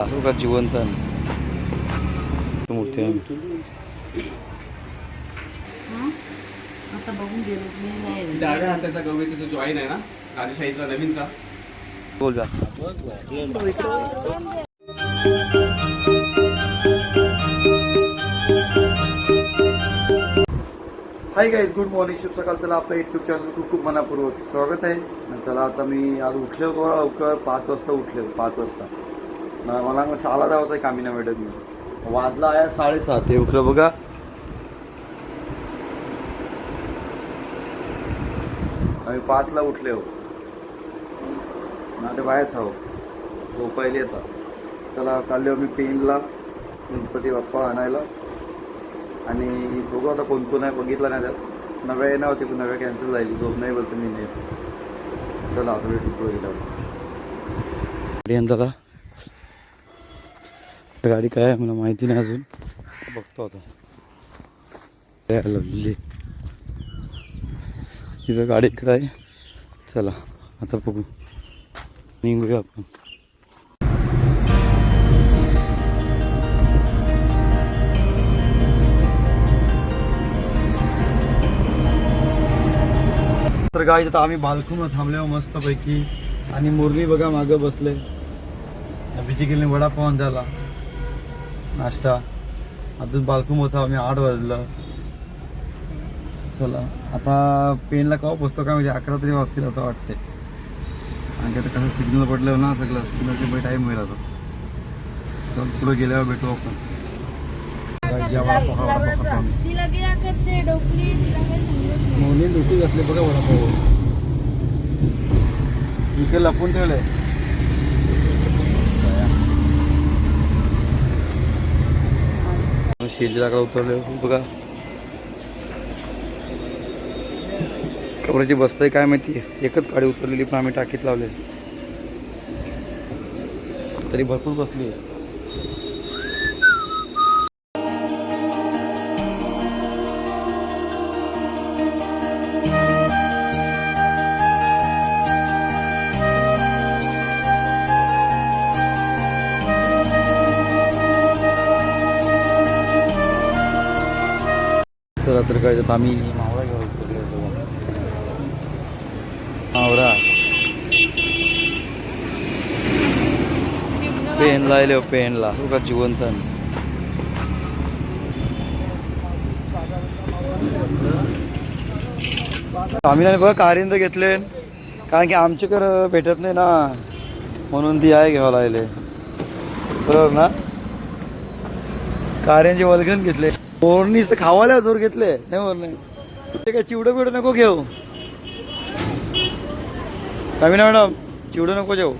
असं का जिवंत मूर्ती आहे. आता बघून गेलो डाव्या हाताचा गवळीचा जो जॉईन आहे ना राजशाहीचा नवीनचा बोल जा. Hi guys, good morning. शुभ सकाळ. चला आपल्या यूट्यूब चॅनल खूप खूप मनापूर्वक स्वागत आहे. चला आता मी आज उठले होतो लवकर 5 वाजता उठले. 5 वाजता मला शाळा जायचं आहे कामिना मॅडम. वाजला आहे 7:30. हे उठलं बघा. आम्ही 5ला उठले हो ना, ते बाहेरच आहो झोपायला येतात. चला चालले हो मी पेनला गणपती बाप्पा आणायला. आणि बघू आता कोण कोण आहे, बघितलं नाही त्यात. नव्या येणार होती पण नव्या कॅन्सल झाली. झोप नाही बोलतो मी नाही. चला आता भेटू पुढे गेल्यावर. दादा गाडी काय आहे मला माहिती नाही अजून, बघतो आता. लवली तिथं गाडी इकडं आहे. चला आता बघू, निघूया आपण. तर गाईज आता आम्ही बाल्कूनवर थांबलो मस्तपैकी. आणि मुरली बघा मागं बसले. बीची गेले वडापाव द्याला नाश्ता. अजून बाल्कूनवरचा आम्ही 8 वाजलं. चला आता पेनला केव्हा पोचतो काय म्हणजे 11 तरी वाजतील असं वाटते. आणि आता कसं सिग्नल पडलं ना, सगळं सिग्नलचे टाईम होईल आता. चल पुढे गेल्यावर भेटू आपण. मोनी डोकी घातले बघा वडापाव. इकडे लपून ठेवलंय. शेजाकडे उतरले बघा. कपड्याची बसतंय काय माहिती. एकच गाडी उतरलेली पण आम्ही टाकीत लावले तरी भरपूर बसली. चला तर काय जात आम्ही मावळा घेऊन उतरलो. मावळा पेन लायले हो, पेनला का जिवंत. आम्ही नाही बघा कारिंद घेतले कारण की आमच्याकडं भेटत नाही ना, म्हणून ती आहे घ्यावं लागले. बरोबर ना. कारेंचे वल्गन घेतले. ओरनीच तर खावायला जोर घेतले नाही. वर नाही ते काय चिवडं बिवडं नको घेऊ. काय ना मॅडम, चिवडं नको जेऊ.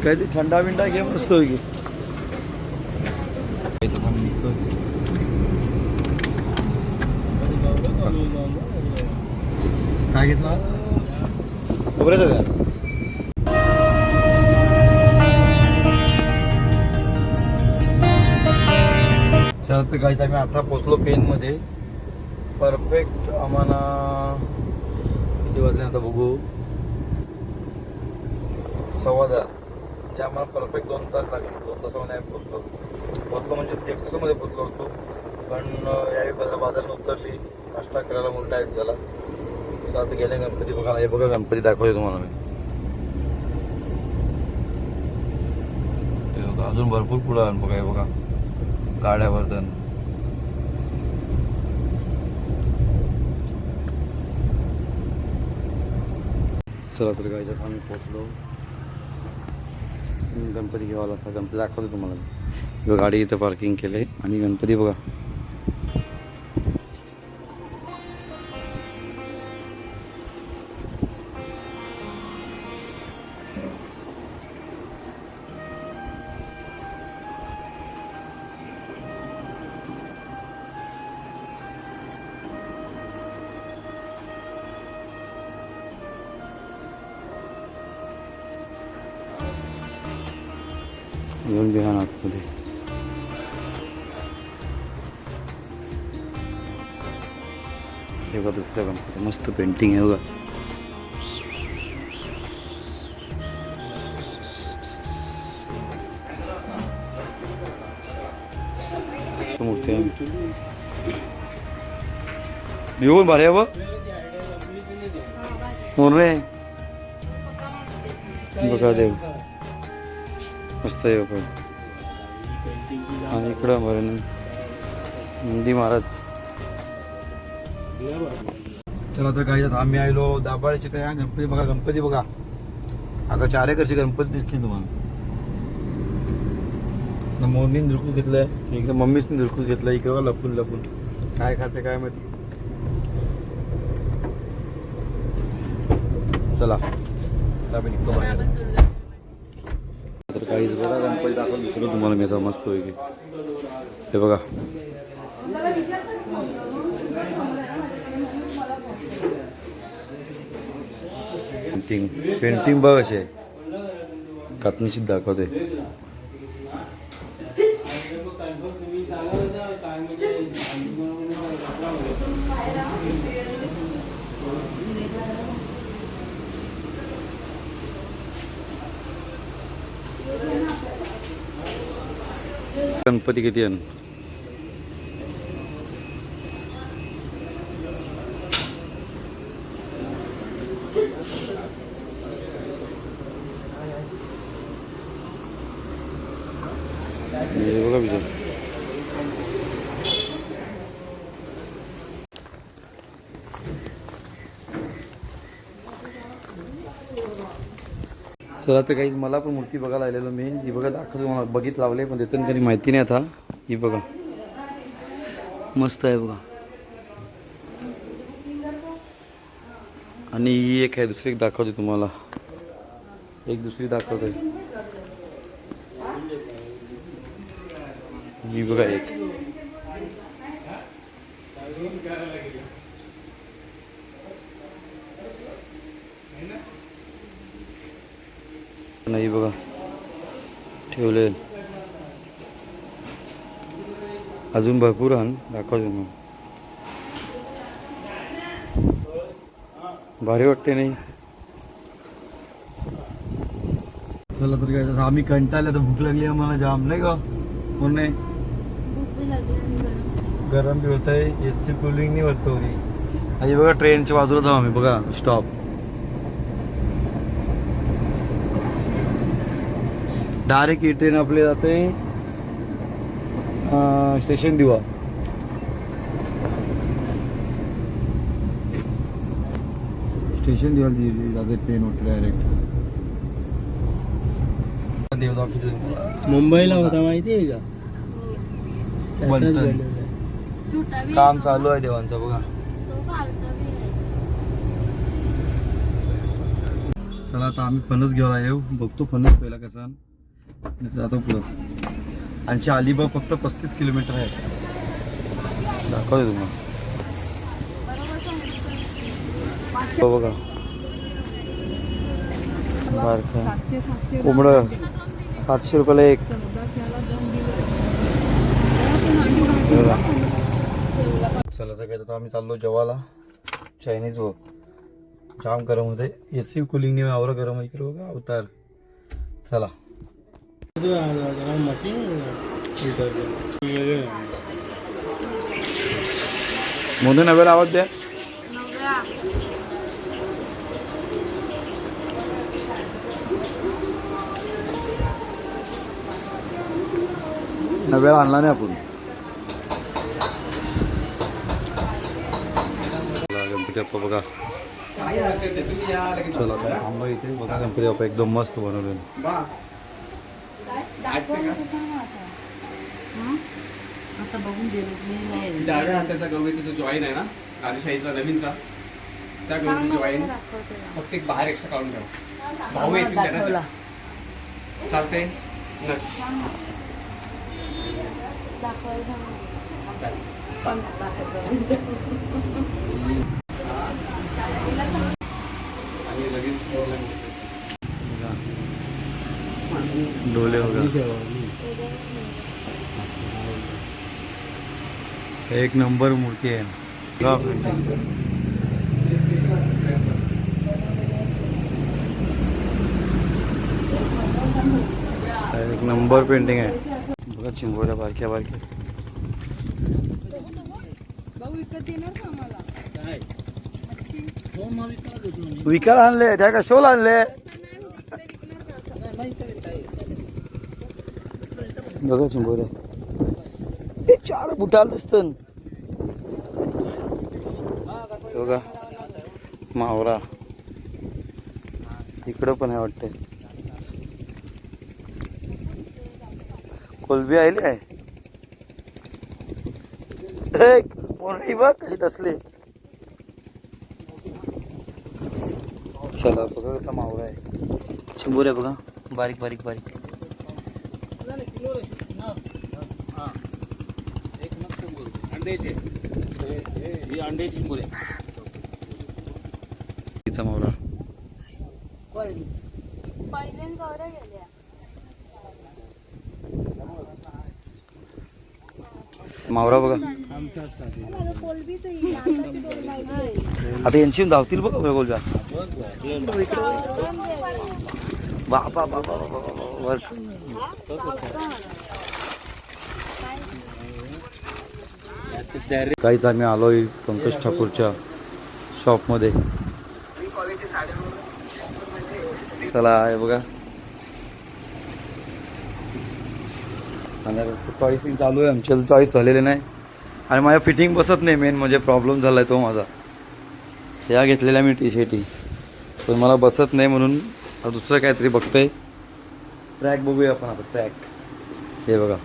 काय ते थंडा बिंडा घे मस्त की. काय घेतला खोबऱ्याचं द्या. चला तर काही आम्ही आता पोचलो पेनमध्ये. परफेक्ट आम्हाला किती वाजले आता बघू, 10:15. म्हणजे आम्हाला परफेक्ट 2 तास लागले. 2 तासामध्ये आम्ही पोचलो म्हणजे 1.5 तासामध्ये पोचलो असतो. पण यावेळी बाजारात उतरली, नाश्ता करायला म्हणून टाईम झाला. तर आता गेले गणपती बघायला. हे बघा गणपती दाखवते तुम्हाला मी. हे बघा अजून भरपूर पुढं बघा. हे बघा गाड्या वर्धन. चला तर गायच्यात आम्ही पोचलो. गणपती घ्यावा लागता. गणपती दाखवतो तुम्हाला. गाडी इथं पार्किंग केले आणि गणपती बघा. घेऊन घ्या आतमध्ये. हे बघा दुसऱ्या गणपती मस्त पेंटिंग आहे बघा. मूर्ती आहे येऊन भारी आहे बा मोरे बघा देव मस्त आहे पण आणि इकडं बरं नंदी महाराज. चला तर काही आम्ही आलो दाबाळीची त्या गणपती बघा गणपती बघा आता 4 एकरचे गणपती दिसतील तुम्हाला. मोरणीने झुरकून घेतलंय इकडे मम्मीसने झुरकून घेतलं इकडे बघा लपून लपून काय खाते काय माहिती. चला आम्ही निघतो बाहेर. तर काहीच बघा गणपती दाखवून दुसरं तुम्हाला मी आता मस्त होईल हे बघा. पेंटिंग बघ असे कातनीशीत दाखवते. गणपती किती आहे बघा विचार. चला तर काहीच मला पण मूर्ती बघायला आलेलो मी ही बघा दाखवतो मला बघित लावले पण देताना काही माहिती नाही आता. ही बघा मस्त आहे बघा आणि ही एक आहे दुसरी एक दाखवते तुम्हाला एक दुसरी दाखवते ही बघा एक नाही बघा ठेवले अजून भरपूर आहे दाखवते मग भारी वाटते नाही. चला तर काय आम्ही कंटाळले तर भूक लागली आहे मला जाम नाही का म्हणून नाही गरम बी होत आहे एसी कूलिंग नाही होत तोरी. आणि बघा ट्रेनच्या बाजूला जाऊ आम्ही बघा स्टॉप डायरेक्ट ही ट्रेन आपली जाते स्टेशन दिवा. स्टेशन दिवा जाते ट्रेन उठते डायरेक्ट. मुंबईला होता माहिती आहे का काम चालू आहे देवांचं बघा. चला आता आम्ही फणस घेऊन येऊ बघतो फणस पहिला कसा जातो पुढं. आमची अलिबाग फक्त 35 किलोमीटर आहे दाखवते तुम्हाला बघा. बारका कोंबडं 700 रुपयाला एक. चला तर काय आता आम्ही चाललो जेवायला चायनीज वर जाम गरम होते एसी कुलिंग नाही आवरा गरम आहे इकडे बघा अवतार. चला म्हणून नव्याला आवाज द्या. नव्याला आणला नाही आपण. गणपती बाप्पा बघा चला काय थांबा इथे बघा गणपती बाप्पा एकदम मस्त बनवले. आता बघून गेलो मी नाही डाव्या हाताचा गवळीचा जो जॉईन आहे ना राजशाहीचा नवीनचा त्या गवळीचा जॉईन फक्त एक बाहेर एक्स्ट्रा काढून ठेवा. भाऊ येतील त्यांना चालते डोले वगैरे एक नंबर मूर्ती आहे. एक नंबर पेंटिंग आहे बघा चिंबोऱ्या बारक्या बारक्या विकायला आणले त्या का शोला आणले बघा चिंबोऱ्या हे 4 बुटाल असतं बघा मावरा इकडं पण आहे वाटतंय कोलबी आले आहे मोरणी बघ कशी दसले चला बघा कसा मावरा आहे चिंबोऱ्या बघा बारीक बारीक बारीक तिचा मावरा मावरा बघा आता यांची धावतील बघा गोलब्या बाबा बाबा बाबा काहीच आम्ही आलोय पंकज ठाकूरच्या शॉपमध्ये चला हे बघा चॉईसिंग चालू आहे आमच्या चॉईस झालेले नाही आणि माझ्या फिटिंग बसत नाही मेन म्हणजे प्रॉब्लेम झाला आहे तो माझा या घेतलेल्या मी टी-शर्टी पण मला बसत नाही म्हणून दुसरं काहीतरी बघतोय ट्रॅक बघूया आपण आता ट्रॅक हे बघा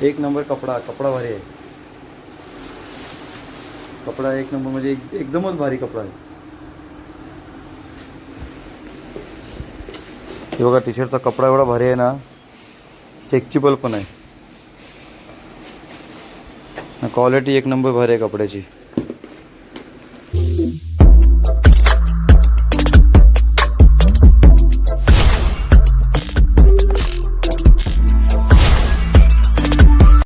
1 नंबर कपडा भारी आहे कपडा 1 नंबर म्हणजे एकदमच भारी कपडा आहे हे बघा टी-शर्टचा कपडा एवढा भारी आहे ना स्ट्रेचेबल पण आहे क्वालिटी 1 नंबर भारी आहे कपड्याची